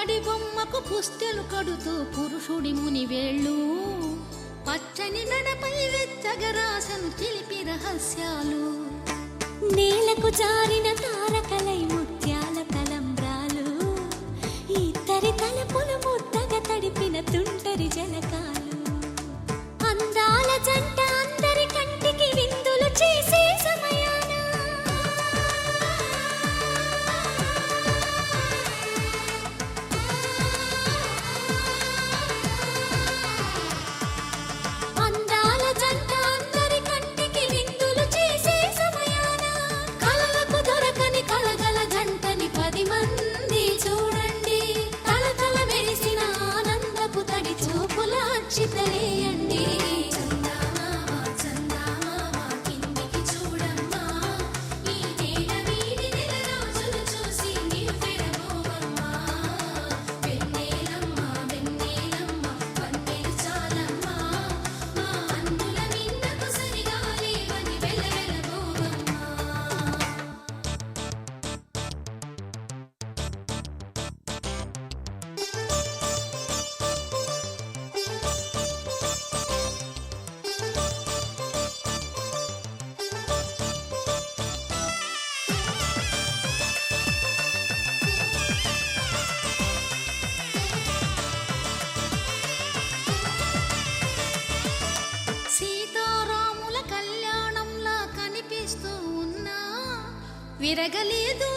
పుత్తడి బొమ్మకు పుస్తెలు కడుతూ పురుషుడి ముని వేళ్ళు పచ్చని నడపై వెచ్చగరాసను చిలిపి రహస్యాలు నేలకు జారిన తారకలై ముత్యాల తలంబ్రాలు ఇద్దరి తలపులు ముద్దగా తడిపిన తుంటరి జలకాలు అందాల జంట అందరి కంటికి విందులు చేసే సమయాన అందాల జంట అందరి కంటికి విందులు చేసే సమయాన కలలకు దొరకని కలగల జంటని 10 మంది చూడండి తలతల మెరిసిన ఆనందపు తడి చూపుల అక్షితలేయండి సీతారాముల కళ్యాణంలా కనిపిస్తూ ఉన్నా విరగలేదు